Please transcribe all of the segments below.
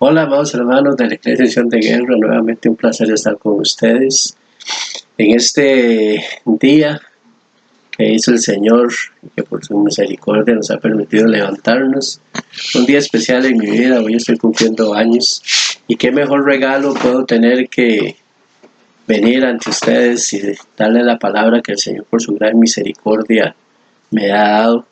Hola, amados hermanos de la Iglesia Acción de Guerra, nuevamente un placer estar con ustedes en este día que hizo el Señor y que por su misericordia nos ha permitido levantarnos. Un día especial en mi vida, hoy estoy cumpliendo años y qué mejor regalo puedo tener que venir ante ustedes y darle la palabra que el Señor por su gran misericordia me ha dado.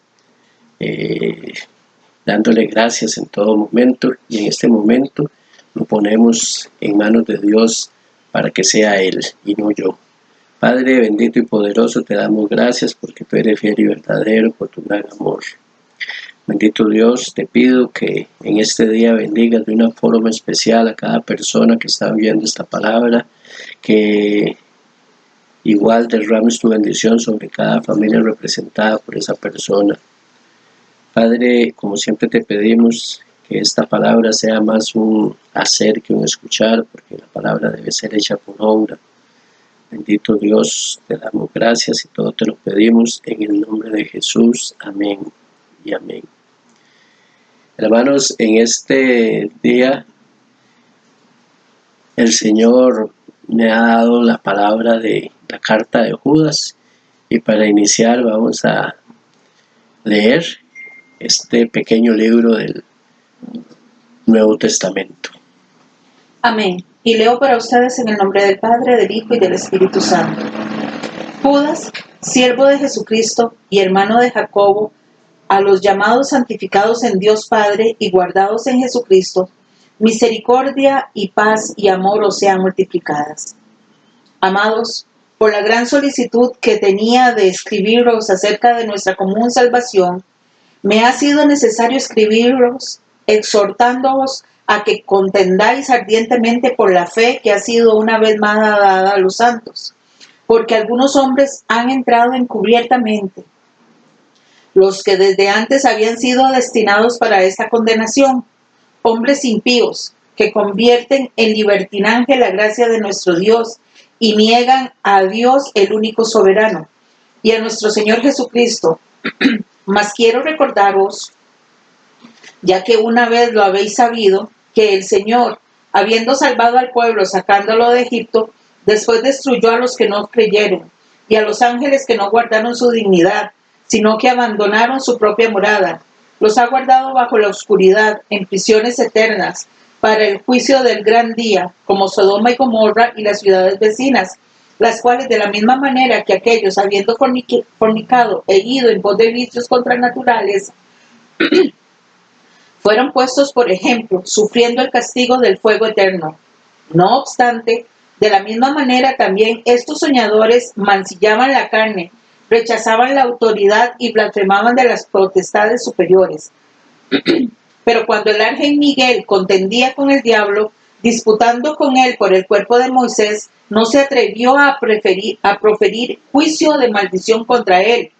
Dándole gracias en todo momento, y en este momento lo ponemos en manos de Dios para que sea Él y no yo. Padre bendito y poderoso, te damos gracias porque tú eres fiel y verdadero, por tu gran amor. Bendito Dios, te pido que en este día bendigas de una forma especial a cada persona que está viendo esta palabra, que igual derrames tu bendición sobre cada familia representada por esa persona. Padre, como siempre te pedimos que esta palabra sea más un hacer que un escuchar, porque la palabra debe ser hecha por obra. Bendito Dios, te damos gracias y todo te lo pedimos en el nombre de Jesús. Amén y amén. Hermanos, en este día el Señor me ha dado la palabra de la carta de Judas, y para iniciar vamos a leer este pequeño libro del Nuevo Testamento. Amén. Y leo para ustedes en el nombre del Padre, del Hijo y del Espíritu Santo. Judas, siervo de Jesucristo y hermano de Jacobo, a los llamados santificados en Dios Padre y guardados en Jesucristo, misericordia y paz y amor os sean multiplicadas. Amados, por la gran solicitud que tenía de escribiros acerca de nuestra común salvación, me ha sido necesario escribiros exhortándoos a que contendáis ardientemente por la fe que ha sido una vez más dada a los santos, porque algunos hombres han entrado encubiertamente, los que desde antes habían sido destinados para esta condenación, hombres impíos que convierten en libertinaje la gracia de nuestro Dios y niegan a Dios el único soberano y a nuestro Señor Jesucristo. Mas quiero recordaros, ya que una vez lo habéis sabido, que el Señor, habiendo salvado al pueblo sacándolo de Egipto, después destruyó a los que no creyeron y a los ángeles que no guardaron su dignidad, sino que abandonaron su propia morada. Los ha guardado bajo la oscuridad, en prisiones eternas, para el juicio del gran día, como Sodoma y Gomorra y las ciudades vecinas, las cuales de la misma manera que aquellos, habiendo fornicado e ido en pos de vicios contranaturales, fueron puestos por ejemplo, sufriendo el castigo del fuego eterno. No obstante, de la misma manera también estos soñadores mancillaban la carne, rechazaban la autoridad y blasfemaban de las potestades superiores. Pero cuando el ángel Miguel contendía con el diablo, disputando con él por el cuerpo de Moisés, no se atrevió a proferir juicio de maldición contra él,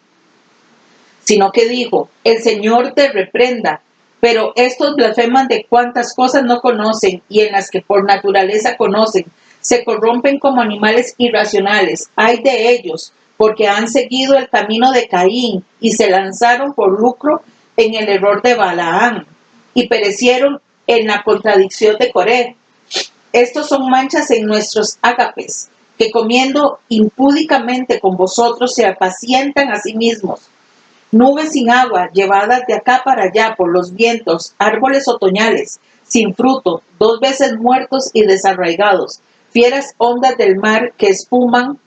sino que dijo: el Señor te reprenda. Pero estos blasfeman de cuantas cosas no conocen y en las que por naturaleza conocen, se corrompen como animales irracionales. Ay de ellos, porque han seguido el camino de Caín y se lanzaron por lucro en el error de Balaam y perecieron en la contradicción de Coré. Estos son manchas en nuestros ágapes, que comiendo impúdicamente con vosotros se apacientan a sí mismos. Nubes sin agua, llevadas de acá para allá por los vientos, árboles otoñales, sin fruto, 2 veces muertos y desarraigados, fieras ondas del mar que espuman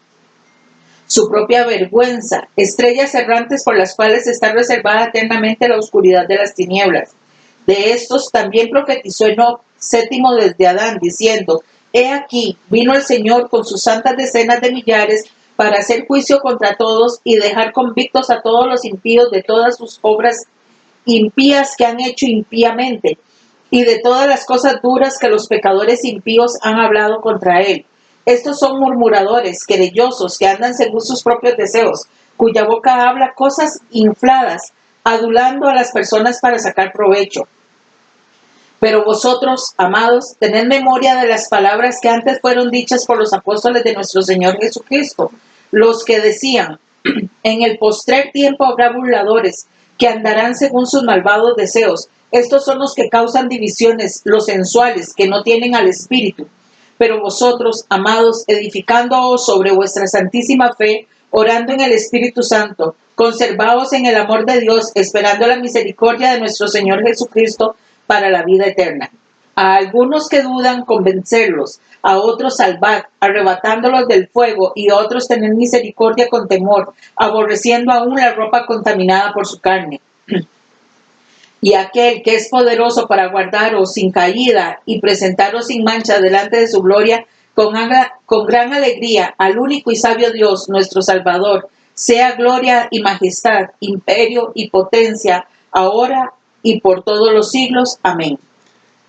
su propia vergüenza, estrellas errantes por las cuales está reservada eternamente la oscuridad de las tinieblas. De estos también profetizó Enoc, séptimo desde Adán, diciendo: he aquí, vino el Señor con sus santas decenas de millares para hacer juicio contra todos y dejar convictos a todos los impíos de todas sus obras impías que han hecho impíamente, y de todas las cosas duras que los pecadores impíos han hablado contra él. Estos son murmuradores, querellosos, que andan según sus propios deseos, cuya boca habla cosas infladas, adulando a las personas para sacar provecho. Pero vosotros, amados, tened memoria de las palabras que antes fueron dichas por los apóstoles de nuestro Señor Jesucristo, los que decían: en el postrer tiempo habrá burladores, que andarán según sus malvados deseos, Estos son los que causan divisiones, los sensuales, que no tienen al Espíritu. Pero vosotros, amados, edificándoos sobre vuestra santísima fe, orando en el Espíritu Santo, conservaos en el amor de Dios, esperando la misericordia de nuestro Señor Jesucristo para la vida eterna. A algunos que dudan, convencerlos; a otros salvad, arrebatándolos del fuego; y a otros tener misericordia con temor, aborreciendo aún la ropa contaminada por su carne. Y aquel que es poderoso para guardaros sin caída y presentaros sin mancha delante de su gloria, con gran alegría, al único y sabio Dios, nuestro Salvador, sea gloria y majestad, imperio y potencia, ahora y por todos los siglos. Amén.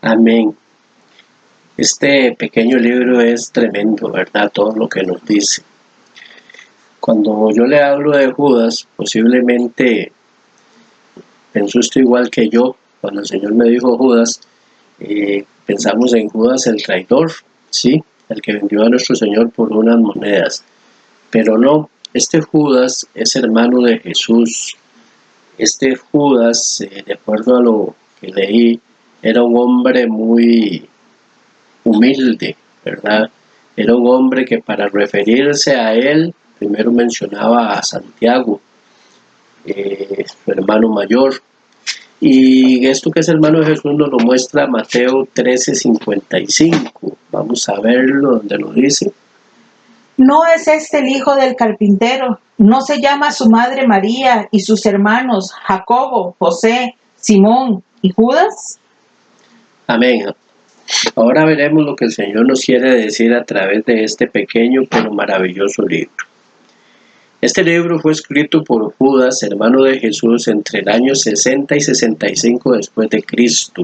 Amén. Este pequeño libro es tremendo, ¿verdad? Todo lo que nos dice. Cuando yo le hablo de Judas, posiblemente pensó usted igual que yo. Cuando el Señor me dijo Judas, pensamos en Judas el traidor, ¿sí? El que vendió a nuestro Señor por unas monedas. Pero no, este Judas es hermano de Jesús. Este Judas, de acuerdo a lo que leí, era un hombre muy humilde, ¿verdad? Era un hombre que para referirse a él, primero mencionaba a Santiago, su hermano mayor. Y esto que es hermano de Jesús nos lo muestra Mateo 13:55. Vamos a verlo donde lo dice. ¿No es este el hijo del carpintero? ¿No se llama su madre María y sus hermanos Jacobo, José, Simón y Judas? Amén. Ahora veremos lo que el Señor nos quiere decir a través de este pequeño pero maravilloso libro. Este libro fue escrito por Judas, hermano de Jesús, entre el año 60 y 65 después de Cristo.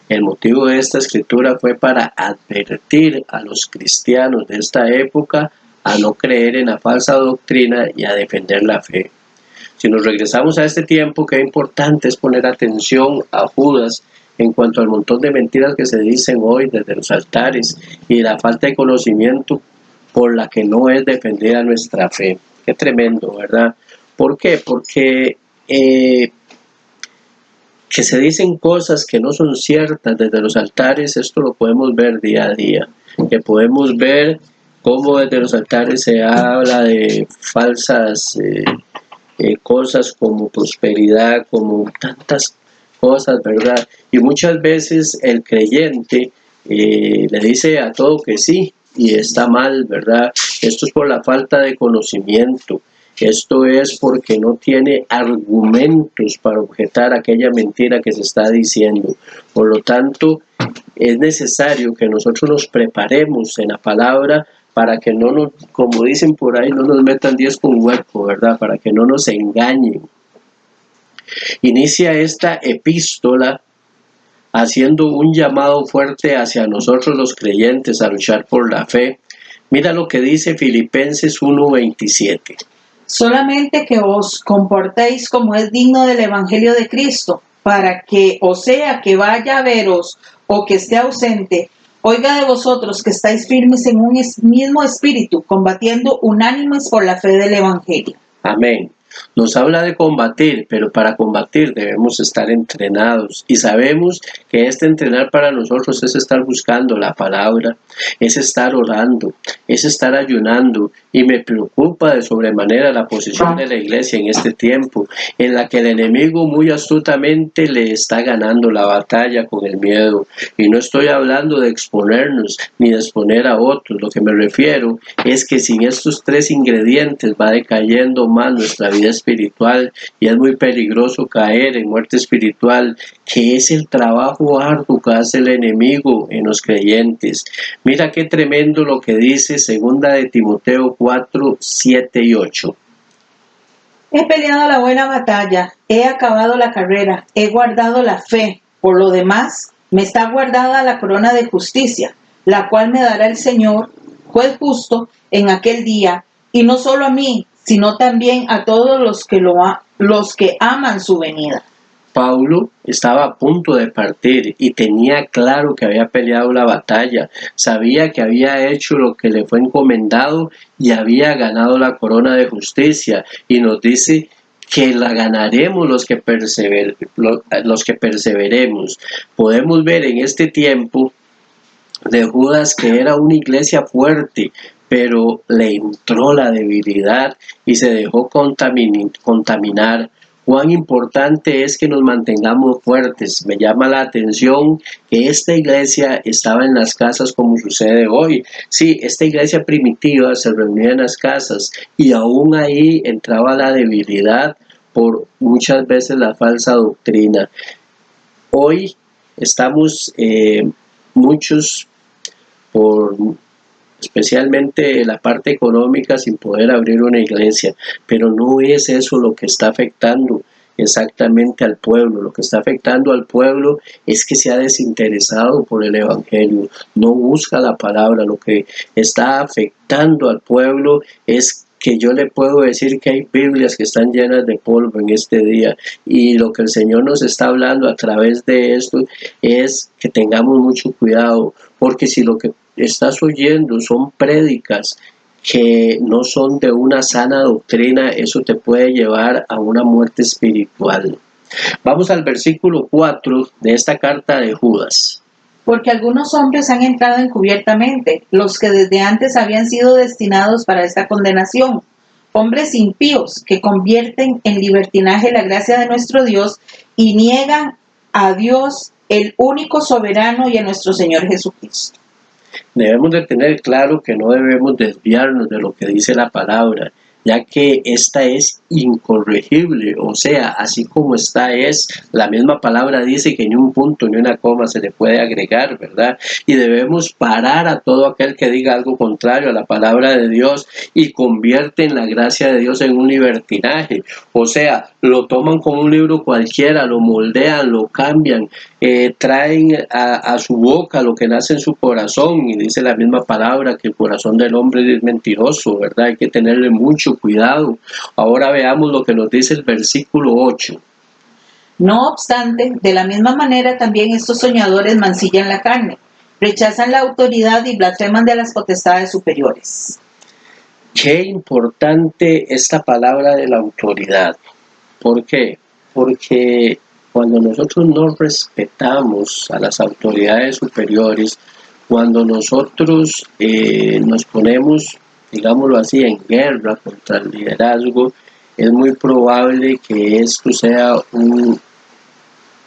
El motivo de esta escritura fue para advertir a los cristianos de esta época a no creer en la falsa doctrina y a defender la fe. Si nos regresamos a este tiempo, qué importante es poner atención a Judas en cuanto al montón de mentiras que se dicen hoy desde los altares y la falta de conocimiento por la que no es defendida nuestra fe. Qué tremendo, ¿verdad? ¿Por qué? Porque que se dicen cosas que no son ciertas desde los altares, esto lo podemos ver día a día. Que podemos ver cómo desde los altares se habla de falsas cosas como prosperidad, como tantas cosas, ¿verdad? Y muchas veces el creyente le dice a todo que sí y está mal, ¿verdad? Esto es por la falta de conocimiento. Esto es porque no tiene argumentos para objetar aquella mentira que se está diciendo. Por lo tanto, es necesario que nosotros nos preparemos en la palabra para que no nos, como dicen por ahí, no nos metan 10 con hueco, ¿verdad? Para que no nos engañen. Inicia esta epístola haciendo un llamado fuerte hacia nosotros los creyentes a luchar por la fe. Mira lo que dice Filipenses 1:27. Solamente que os comportéis como es digno del Evangelio de Cristo, para que, o sea, que vaya a veros o que esté ausente, oiga de vosotros que estáis firmes en un mismo espíritu, combatiendo unánimes por la fe del Evangelio. Amén. Nos habla de combatir, pero para combatir debemos estar entrenados. Y sabemos que este entrenar para nosotros es estar buscando la palabra, es estar orando, es estar ayunando. Y me preocupa de sobremanera la posición de la iglesia en este tiempo, en la que el enemigo muy astutamente le está ganando la batalla con el miedo. Y no estoy hablando de exponernos ni de exponer a otros. Lo que me refiero es que sin estos tres ingredientes va decayendo más nuestra vida espiritual y es muy peligroso caer en muerte espiritual, que es el trabajo arduo que hace el enemigo en los creyentes. Mira qué tremendo lo que dice 2 de Timoteo 4, 7 y 8. He peleado la buena batalla, he acabado la carrera, he guardado la fe. Por lo demás, me está guardada la corona de justicia, la cual me dará el Señor, juez justo, en aquel día, y no solo a mí, sino también a todos los que aman su venida. Pablo estaba a punto de partir y tenía claro que había peleado la batalla, sabía que había hecho lo que le fue encomendado y había ganado la corona de justicia, y nos dice que la ganaremos los que perseveremos. Podemos ver en este tiempo de Judas que era una iglesia fuerte, pero le entró la debilidad y se dejó contaminar. Cuán importante es que nos mantengamos fuertes. Me llama la atención que esta iglesia estaba en las casas como sucede hoy. Sí, esta iglesia primitiva se reunía en las casas y aún ahí entraba la debilidad por muchas veces la falsa doctrina. Hoy estamos muchos por especialmente la parte económica sin poder abrir una iglesia, pero no es eso lo que está afectando exactamente al pueblo. Lo que está afectando al pueblo es que se ha desinteresado por el evangelio, no busca la palabra. Lo que está afectando al pueblo es que yo le puedo decir que hay Biblias que están llenas de polvo en este día, y lo que el Señor nos está hablando a través de esto es que tengamos mucho cuidado, porque si lo que estás oyendo son prédicas que no son de una sana doctrina, eso te puede llevar a una muerte espiritual. Vamos al versículo 4 de esta carta de Judas. Porque algunos hombres han entrado encubiertamente, los que desde antes habían sido destinados para esta condenación, hombres impíos que convierten en libertinaje la gracia de nuestro Dios y niegan a Dios, el único soberano, y a nuestro Señor Jesucristo. Debemos de tener claro que no debemos desviarnos de lo que dice la palabra, ya que esta es incorregible, o sea, así como está es, la misma palabra dice que ni un punto ni una coma se le puede agregar, ¿verdad? Y debemos parar a todo aquel que diga algo contrario a la palabra de Dios y convierten la gracia de Dios en un libertinaje, o sea, lo toman como un libro cualquiera, lo moldean, lo cambian, traen a su boca lo que nace en su corazón, y dice la misma palabra que el corazón del hombre es mentiroso, ¿verdad? Hay que tenerle mucho cuidado. Ahora veamos lo que nos dice el versículo 8. No obstante, de la misma manera también estos soñadores mancillan la carne, rechazan la autoridad y blasfeman de las potestades superiores. Qué importante esta palabra de la autoridad. ¿Por qué? Porque cuando nosotros no respetamos a las autoridades superiores, cuando nosotros nos ponemos, digámoslo así, en guerra contra el liderazgo, es muy probable que esto sea un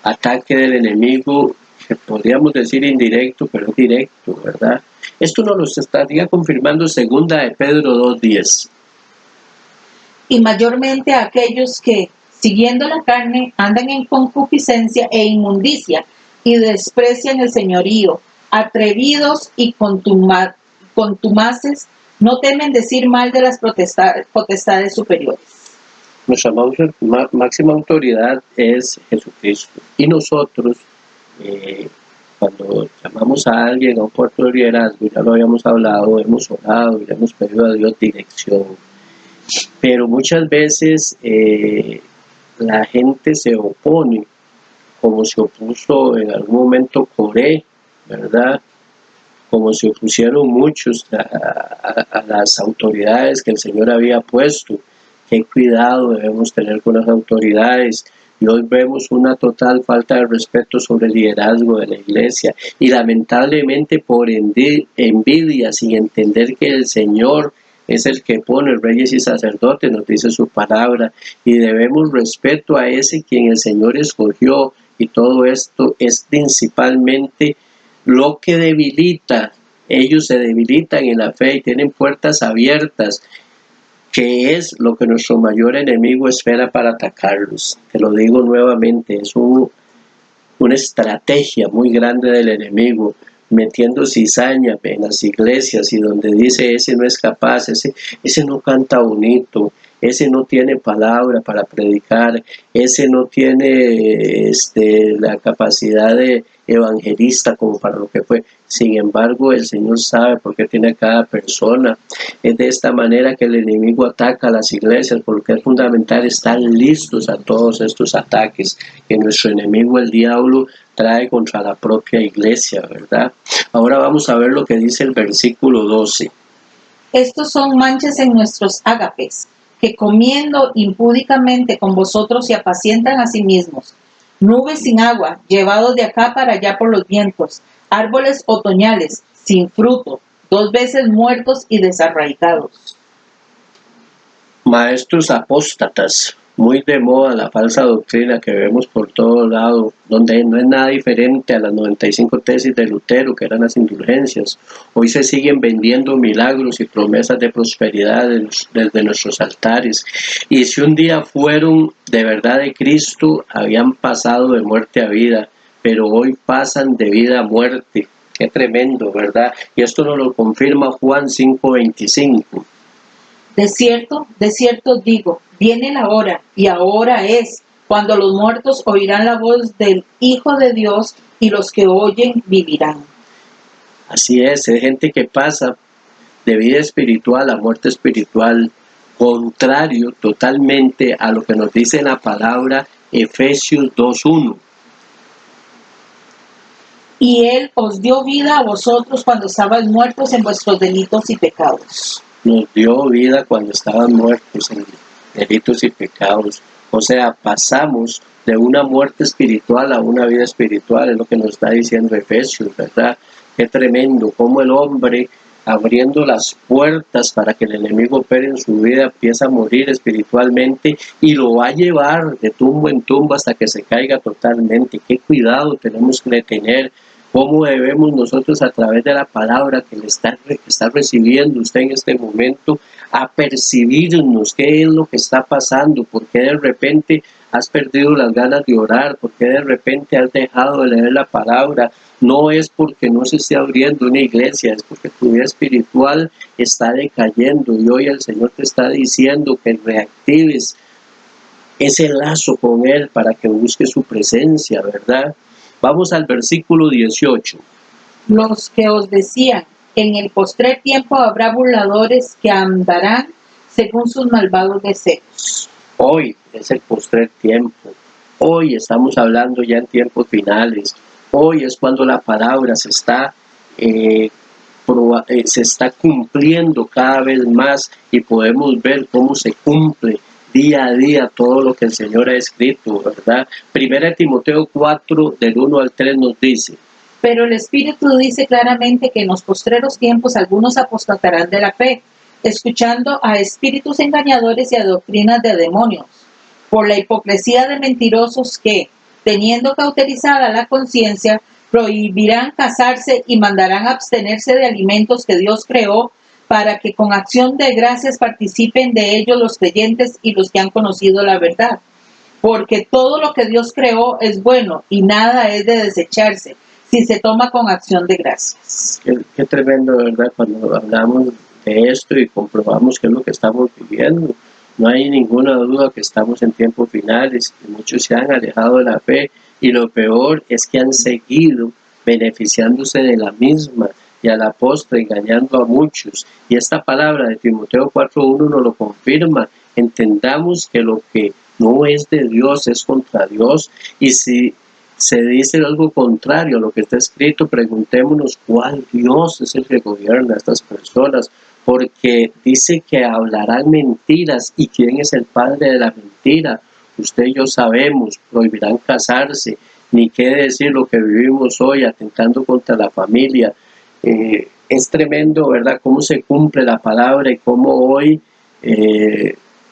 ataque del enemigo, que podríamos decir indirecto, pero es directo, ¿verdad? Esto nos lo estaría confirmando segunda de Pedro 2:10. Y mayormente a aquellos que, siguiendo la carne, andan en concupiscencia e inmundicia y desprecian el señorío, atrevidos y contumaces, no temen decir mal de las potestades superiores. Nuestra máxima autoridad es Jesucristo, y nosotros cuando llamamos a alguien a un puesto de liderazgo, ya lo habíamos hablado, hemos orado y le hemos pedido a Dios dirección, pero muchas veces la gente se opone, como se opuso en algún momento Coré, ¿verdad? Como se opusieron muchos a las autoridades que el Señor había puesto. Qué cuidado debemos tener con las autoridades. Y hoy vemos una total falta de respeto sobre el liderazgo de la iglesia, y lamentablemente por envidia, sin entender que el Señor es el que pone reyes y sacerdotes, nos dice su palabra, y debemos respeto a ese quien el Señor escogió. Y todo esto es principalmente lo que debilita. Ellos se debilitan en la fe y tienen puertas abiertas, que es lo que nuestro mayor enemigo espera para atacarlos. Te lo digo nuevamente, es una estrategia muy grande del enemigo, metiendo cizaña en las iglesias, y donde dice ese no es capaz, ese no canta bonito, ese no tiene palabra para predicar, ese no tiene la capacidad de evangelista como para lo que fue. Sin embargo, el Señor sabe por qué tiene a cada persona. Es de esta manera que el enemigo ataca a las iglesias, porque es fundamental estar listos a todos estos ataques que nuestro enemigo, el diablo, trae contra la propia iglesia, ¿verdad? Ahora vamos a ver lo que dice el versículo 12. Estos son manchas en nuestros ágapes, que comiendo impúdicamente con vosotros se apacientan a sí mismos. Nubes sin agua, llevados de acá para allá por los vientos, árboles otoñales, sin fruto, 2 veces muertos y desarraigados. Maestros apóstatas, muy de moda la falsa doctrina que vemos por todo lado, donde no es nada diferente a las 95 tesis de Lutero, que eran las indulgencias. Hoy se siguen vendiendo milagros y promesas de prosperidad desde nuestros altares. Y si un día fueron de verdad de Cristo, habían pasado de muerte a vida, pero hoy pasan de vida a muerte. Qué tremendo, ¿verdad? Y esto nos lo confirma Juan 5:25. De cierto digo, viene la hora, y ahora es, cuando los muertos oirán la voz del Hijo de Dios, y los que oyen vivirán. Así es gente que pasa de vida espiritual a muerte espiritual, contrario totalmente a lo que nos dice la palabra Efesios 2:1. Y Él os dio vida a vosotros cuando estabais muertos en vuestros delitos y pecados. Nos dio vida cuando estaban muertos en delitos y pecados. O sea, pasamos de una muerte espiritual a una vida espiritual, es lo que nos está diciendo Efesios, ¿verdad? Qué tremendo, cómo el hombre abriendo las puertas para que el enemigo opere en su vida, empieza a morir espiritualmente y lo va a llevar de tumbo en tumbo hasta que se caiga totalmente. Qué cuidado tenemos que tener. ¿Cómo debemos nosotros a través de la palabra que está recibiendo usted en este momento a percibirnos qué es lo que está pasando? ¿Por qué de repente has perdido las ganas de orar? ¿Por qué de repente has dejado de leer la palabra? No es porque no se esté abriendo una iglesia, es porque tu vida espiritual está decayendo y hoy el Señor te está diciendo que reactives ese lazo con Él para que busques su presencia, ¿verdad? Vamos al versículo 18. Los que os decían, en el postrer tiempo habrá burladores que andarán según sus malvados deseos. Hoy es el postrer tiempo. Hoy estamos hablando ya en tiempos finales. Hoy es cuando la palabra se está cumpliendo cada vez más y podemos ver cómo se cumple día a día todo lo que el Señor ha escrito, ¿verdad? Primera Timoteo 4, del 1 al 3 nos dice: Pero el Espíritu dice claramente que en los postreros tiempos algunos apostatarán de la fe, escuchando a espíritus engañadores y a doctrinas de demonios, por la hipocresía de mentirosos que, teniendo cauterizada la conciencia, prohibirán casarse y mandarán abstenerse de alimentos que Dios creó, para que con acción de gracias participen de ellos los creyentes y los que han conocido la verdad. Porque todo lo que Dios creó es bueno y nada es de desecharse si se toma con acción de gracias. Qué tremendo, ¿verdad? Cuando hablamos de esto y comprobamos qué es lo que estamos viviendo. No hay ninguna duda que estamos en tiempos finales, que muchos se han alejado de la fe y lo peor es que han seguido beneficiándose de la misma y a la postre engañando a muchos. Y esta palabra de Timoteo 4:1 nos lo confirma. Entendamos que lo que no es de Dios es contra Dios, y si se dice algo contrario a lo que está escrito, preguntémonos cuál Dios es el que gobierna a estas personas, porque dice que hablarán mentiras. ¿Y quién es el padre de la mentira? Usted y yo sabemos. Prohibirán casarse, ni qué decir lo que vivimos hoy, atentando contra la familia. Es tremendo, ¿verdad?, cómo se cumple la palabra y cómo hoy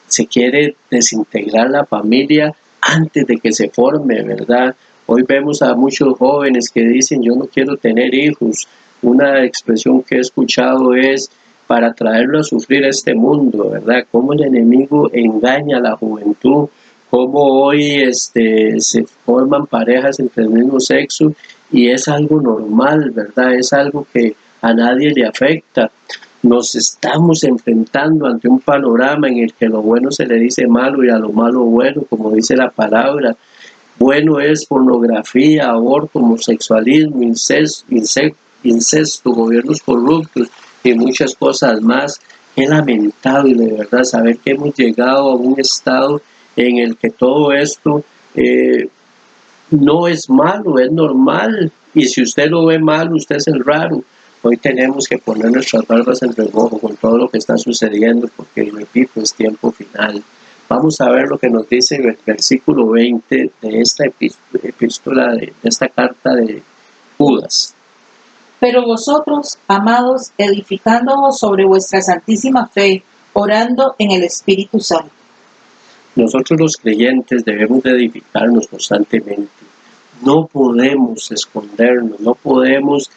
se quiere desintegrar la familia antes de que se forme, ¿verdad? Hoy vemos a muchos jóvenes que dicen: yo no quiero tener hijos. Una expresión que he escuchado es: para traerlo a sufrir a este mundo, ¿verdad? Cómo el enemigo engaña a la juventud, cómo hoy se forman parejas entre el mismo sexo y es algo normal, ¿verdad? Es algo que a nadie le afecta. Nos estamos enfrentando ante un panorama en el que lo bueno se le dice malo y a lo malo bueno, como dice la palabra. Bueno es pornografía, aborto, homosexualismo, incesto, gobiernos corruptos y muchas cosas más. Es lamentable, de verdad, saber que hemos llegado a un estado en el que todo esto no es malo, es normal. Y si usted lo ve mal, usted es el raro. Hoy tenemos que poner nuestras barbas en remojo con todo lo que está sucediendo, porque, repito, es tiempo final. Vamos a ver lo que nos dice el versículo 20 de esta epístola, de esta carta de Judas. Pero vosotros, amados, edificándoos sobre vuestra santísima fe, orando en el Espíritu Santo. Nosotros los creyentes debemos de edificarnos constantemente. No podemos escondernos, no podemos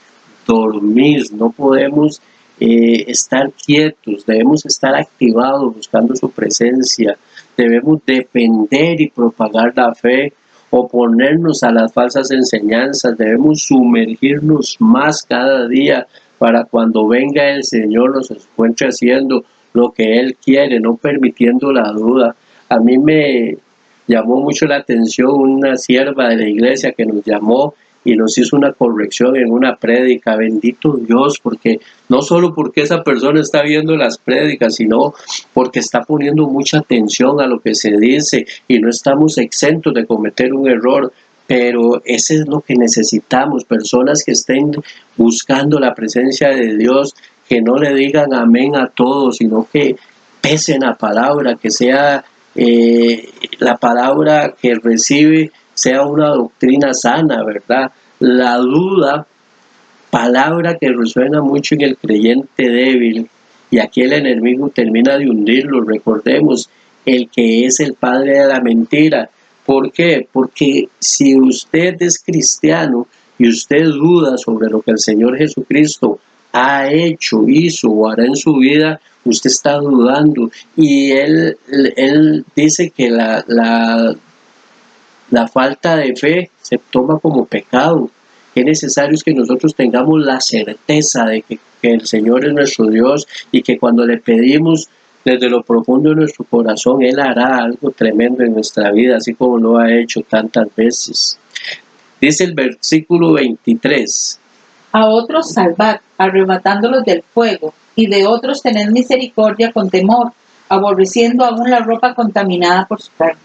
dormir, no podemos estar quietos, debemos estar activados buscando su presencia, debemos defender y propagar la fe, oponernos a las falsas enseñanzas, debemos sumergirnos más cada día para cuando venga el Señor nos encuentre haciendo lo que Él quiere, no permitiendo la duda. A mí me llamó mucho la atención una sierva de la iglesia que nos llamó y nos hizo una corrección en una prédica. Bendito Dios, porque no solo porque esa persona está viendo las prédicas, sino porque está poniendo mucha atención a lo que se dice y no estamos exentos de cometer un error. Pero eso es lo que necesitamos, personas que estén buscando la presencia de Dios, que no le digan amén a todo, sino que pesen la palabra, que sea la palabra que recibe sea una doctrina sana, ¿verdad? La duda, palabra que resuena mucho en el creyente débil, y aquí el enemigo termina de hundirlo. Recordemos, el que es el padre de la mentira. ¿Por qué? Porque si usted es cristiano y usted duda sobre lo que el Señor Jesucristo ha hecho, hizo o hará en su vida, usted está dudando. Y él dice que la falta de fe se toma como pecado. Es necesario que nosotros tengamos la certeza de que el Señor es nuestro Dios y que cuando le pedimos desde lo profundo de nuestro corazón, Él hará algo tremendo en nuestra vida, así como lo ha hecho tantas veces. Dice el versículo 23. A otros salvad, arrebatándolos del fuego, y de otros tened misericordia con temor, aborreciendo aún la ropa contaminada por su carne.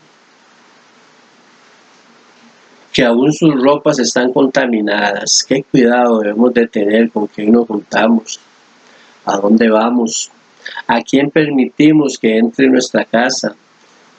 Que aún sus ropas están contaminadas. Qué cuidado debemos de tener con quién nos juntamos, a dónde vamos, a quién permitimos que entre en nuestra casa,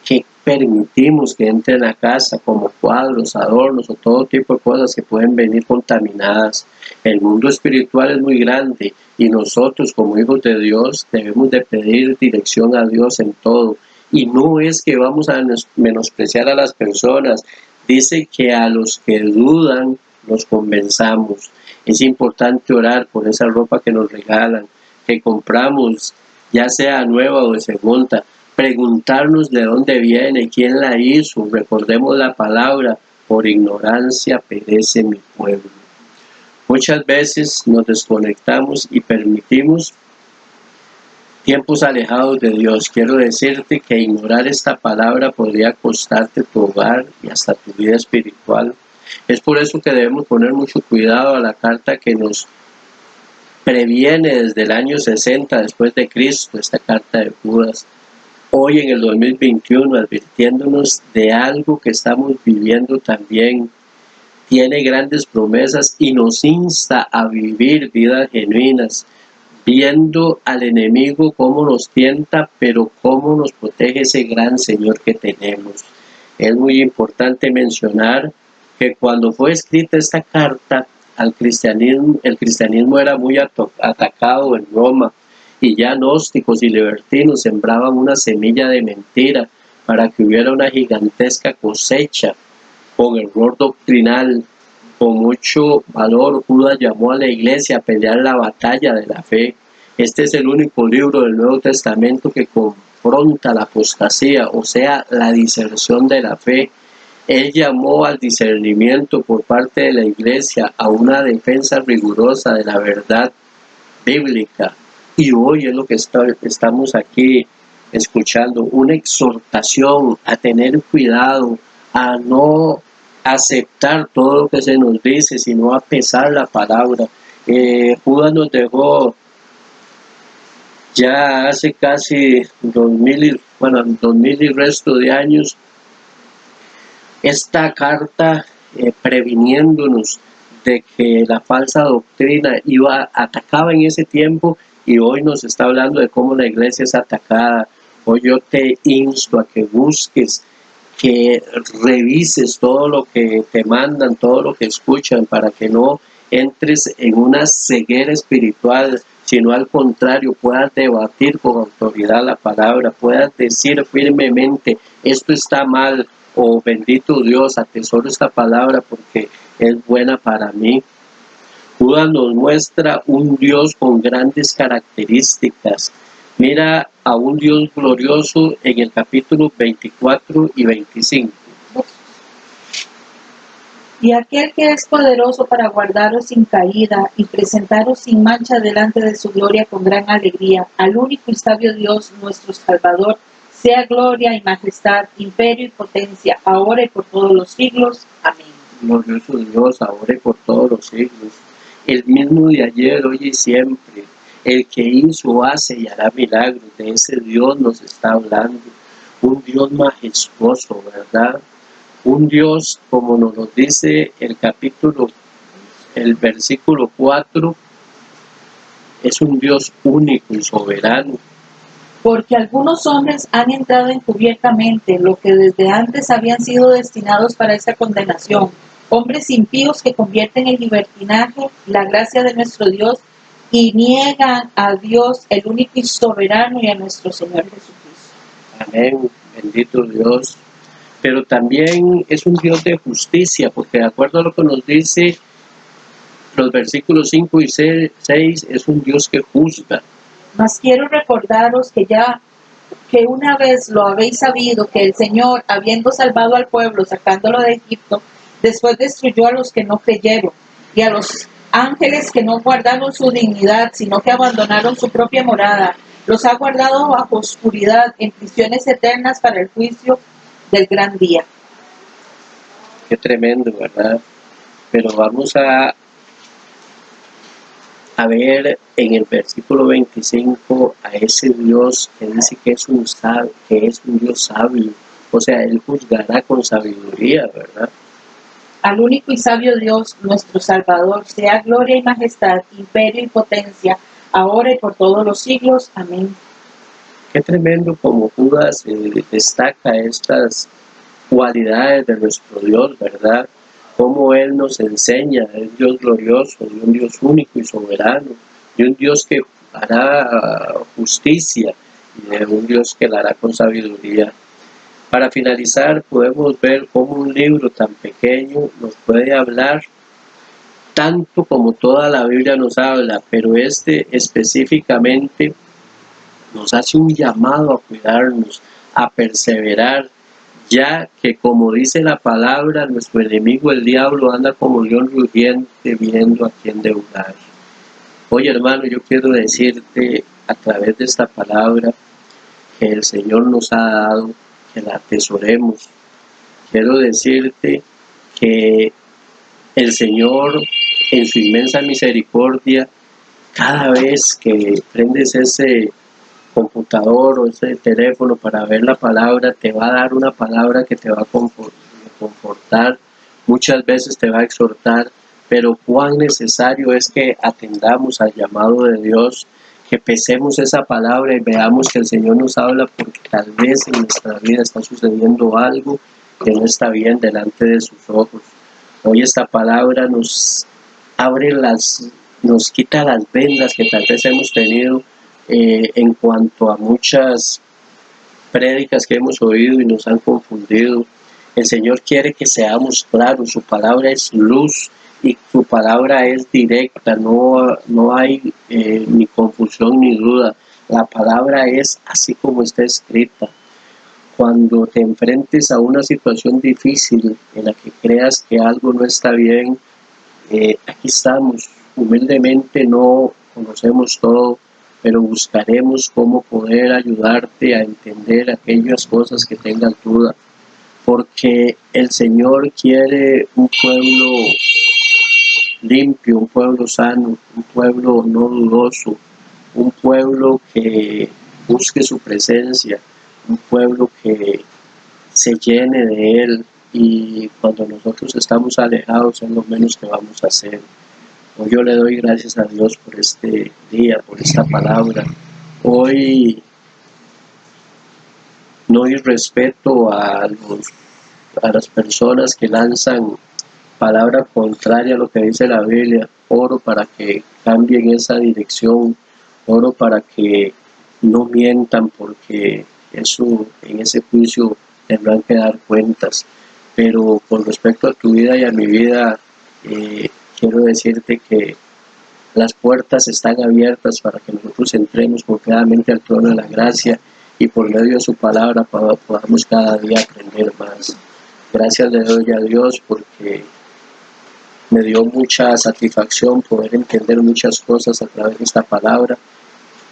qué permitimos que entre en la casa, como cuadros, adornos o todo tipo de cosas que pueden venir contaminadas. El mundo espiritual es muy grande y nosotros como hijos de Dios debemos de pedir dirección a Dios en todo. Y no es que vamos a menospreciar a las personas. Dice que a los que dudan los convenzamos. Es importante orar por esa ropa que nos regalan, que compramos, ya sea nueva o de segunda. Preguntarnos de dónde viene, quién la hizo. Recordemos la palabra: por ignorancia perece mi pueblo. Muchas veces nos desconectamos y permitimos tiempos alejados de Dios. Quiero decirte que ignorar esta palabra podría costarte tu hogar y hasta tu vida espiritual. Es por eso que debemos poner mucho cuidado a la carta que nos previene desde el año 60 después de Cristo, esta carta de Judas. Hoy en el 2021, advirtiéndonos de algo que estamos viviendo también. Tiene grandes promesas y nos insta a vivir vidas genuinas, viendo al enemigo cómo nos tienta, pero cómo nos protege ese gran Señor que tenemos. Es muy importante mencionar que cuando fue escrita esta carta al cristianismo, el cristianismo era muy atacado en Roma, y ya gnósticos y libertinos sembraban una semilla de mentira para que hubiera una gigantesca cosecha. Con error doctrinal, con mucho valor, Judas llamó a la iglesia a pelear la batalla de la fe. Este es el único libro del Nuevo Testamento que confronta la apostasía, o sea, la diserción de la fe. Él llamó al discernimiento por parte de la iglesia, a una defensa rigurosa de la verdad bíblica. Y hoy es lo que estamos aquí escuchando, una exhortación a tener cuidado, a no aceptar todo lo que se nos dice, sino a pesar la palabra. Judas nos dejó ya hace casi 2000 y resto de años esta carta previniéndonos de que la falsa doctrina atacaba en ese tiempo, y hoy nos está hablando de cómo la iglesia es atacada. Hoy yo te insto a que busques, que revises todo lo que te mandan, todo lo que escuchan, para que no entres en una ceguera espiritual, sino al contrario, puedas debatir con autoridad la palabra, puedas decir firmemente, esto está mal, o bendito Dios, atesoro esta palabra porque es buena para mí. Judas nos muestra un Dios con grandes características. Mira a un Dios glorioso en el capítulo 24 y 25. Y aquel que es poderoso para guardaros sin caída y presentaros sin mancha delante de su gloria con gran alegría, al único y sabio Dios, nuestro Salvador, sea gloria y majestad, imperio y potencia, ahora y por todos los siglos. Amén. Glorioso Dios, ahora y por todos los siglos. El mismo de ayer, hoy y siempre. El que hizo, hace y hará milagros. De ese Dios nos está hablando. Un Dios majestuoso, ¿verdad? Un Dios, como nos lo dice el versículo 4, es un Dios único y soberano. Porque algunos hombres han entrado encubiertamente, lo que desde antes habían sido destinados para esta condenación, hombres impíos que convierten en libertinaje la gracia de nuestro Dios y niegan a Dios, el único y soberano, y a nuestro Señor Jesucristo. Amén, bendito Dios. Pero también es un Dios de justicia, porque de acuerdo a lo que nos dice los versículos 5 y 6, es un Dios que juzga. Mas quiero recordaros que una vez lo habéis sabido, que el Señor, habiendo salvado al pueblo, sacándolo de Egipto, después destruyó a los que no creyeron, y a los ángeles que no guardaron su dignidad, sino que abandonaron su propia morada. Los ha guardado bajo oscuridad, en prisiones eternas para el juicio del gran día. Qué tremendo, ¿verdad? Pero vamos a ver en el versículo 25 a ese Dios que dice que es un Dios sabio. O sea, Él juzgará con sabiduría, ¿verdad? Al único y sabio Dios, nuestro Salvador, sea gloria y majestad, imperio y potencia, ahora y por todos los siglos. Amén. Qué tremendo como Judas destaca estas cualidades de nuestro Dios, ¿verdad? Cómo Él nos enseña, es Dios glorioso, de un Dios único y soberano, de un Dios que hará justicia y de un Dios que la hará con sabiduría. Para finalizar, podemos ver cómo un libro tan pequeño nos puede hablar tanto como toda la Biblia nos habla, pero este específicamente nos hace un llamado a cuidarnos, a perseverar, ya que como dice la palabra, nuestro enemigo el diablo anda como león rugiente viendo a quien devorar. Hoy, hermano, yo quiero decirte a través de esta palabra que el Señor nos ha dado, que la atesoremos. Quiero decirte que el Señor, en su inmensa misericordia, cada vez que prendes ese computador o ese teléfono para ver la palabra, te va a dar una palabra que te va a confortar, muchas veces te va a exhortar, pero cuán necesario es que atendamos al llamado de Dios, que pesemos esa palabra y veamos que el Señor nos habla, porque tal vez en nuestra vida está sucediendo algo que no está bien delante de sus ojos. Hoy esta palabra nos nos quita las vendas que tal vez hemos tenido en cuanto a muchas prédicas que hemos oído y nos han confundido. El Señor quiere que seamos claros, su palabra es luz y su palabra es directa, no hay ni confusión ni duda. La palabra es así como está escrita. Cuando te enfrentes a una situación difícil en la que creas que algo no está bien, aquí estamos. Humildemente no conocemos todo, pero buscaremos cómo poder ayudarte a entender aquellas cosas que tengan duda, porque el Señor quiere un pueblo limpio, un pueblo sano, un pueblo no dudoso, un pueblo que busque su presencia, un pueblo que se llene de Él, y cuando nosotros estamos alejados es lo menos que vamos a hacer. Hoy yo le doy gracias a Dios por este día, por esta palabra. Hoy no hay respeto a las personas que lanzan palabra contraria a lo que dice la Biblia. Oro para que cambien esa dirección, oro para que no mientan, porque eso, en ese juicio tendrán que dar cuentas. Pero con respecto a tu vida y a mi vida, quiero decirte que las puertas están abiertas para que nosotros entremos confiadamente al trono de la gracia y por medio de su palabra podamos cada día aprender más. Gracias le doy a Dios porque me dio mucha satisfacción poder entender muchas cosas a través de esta palabra.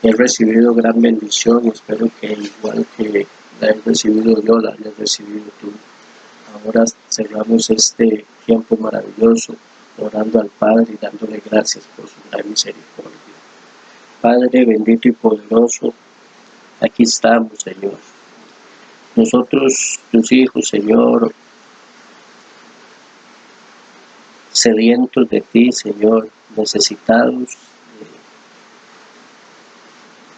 He recibido gran bendición y espero que igual que la he recibido yo, la hayas recibido tú. Ahora cerramos este tiempo maravilloso orando al Padre y dándole gracias por su gran misericordia. Padre bendito y poderoso, aquí estamos, Señor. Nosotros, tus hijos, Señor, sedientos de ti, Señor, necesitados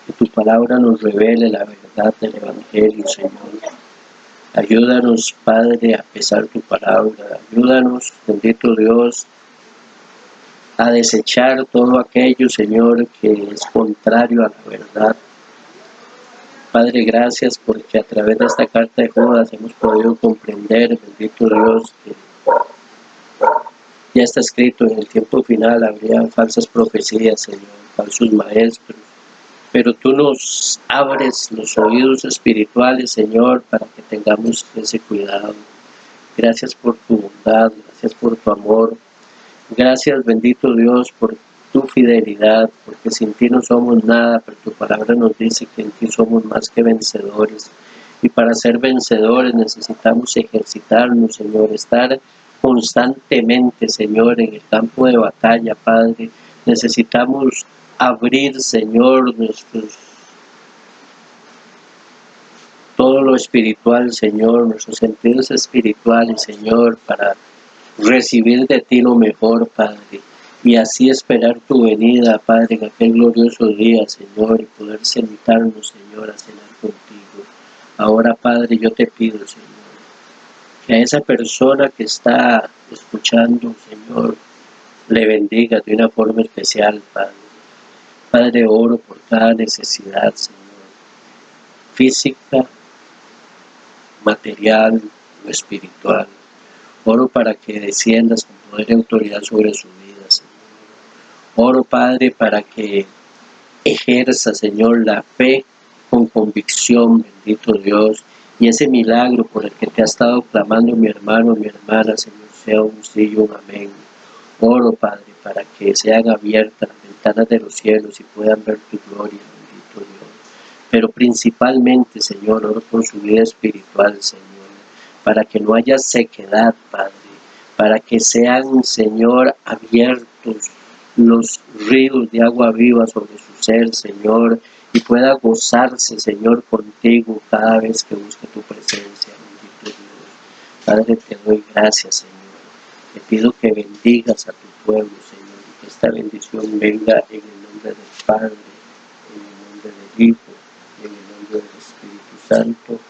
que tu palabra nos revele la verdad del Evangelio, Señor. Ayúdanos, Padre, a pesar tu palabra. Ayúdanos, bendito Dios, a desechar todo aquello, Señor, que es contrario a la verdad. Padre, gracias porque a través de esta carta de Judas hemos podido comprender, bendito Dios, que ya está escrito en el tiempo final habría falsas profecías, Señor, falsos maestros. Pero tú nos abres los oídos espirituales, Señor, para que tengamos ese cuidado. Gracias por tu bondad, gracias por tu amor. Gracias, bendito Dios, por tu fidelidad, porque sin ti no somos nada, pero tu palabra nos dice que en ti somos más que vencedores. Y para ser vencedores necesitamos ejercitarnos, Señor, estar constantemente, Señor, en el campo de batalla, Padre. Necesitamos abrir, Señor, todo lo espiritual, Señor, nuestros sentidos espirituales, Señor, para recibir de ti lo mejor, Padre, y así esperar tu venida, Padre, en aquel glorioso día, Señor, y poder sentarnos, Señor, a cenar contigo. Ahora, Padre, yo te pido, Señor, que a esa persona que está escuchando, Señor, le bendiga de una forma especial, Padre. Padre, oro por cada necesidad, Señor, física, material o espiritual. Oro para que desciendas con poder y autoridad sobre su vida, Señor. Oro, Padre, para que ejerza, Señor, la fe con convicción, bendito Dios, y ese milagro por el que te ha estado clamando mi hermano, mi hermana, Señor, sea un sí y un amén. Oro, Padre, para que sean abiertas las ventanas de los cielos y puedan ver tu gloria, bendito Dios. Pero principalmente, Señor, oro por su vida espiritual, Señor, para que no haya sequedad, Padre, para que sean, Señor, abiertos los ríos de agua viva sobre su ser, Señor, y pueda gozarse, Señor, contigo cada vez que busque tu presencia, bendito Dios. Padre, te doy gracias, Señor. Te pido que bendigas a tu pueblo, Señor, y que esta bendición venga en el nombre del Padre, en el nombre del Hijo, en el nombre del Espíritu Santo.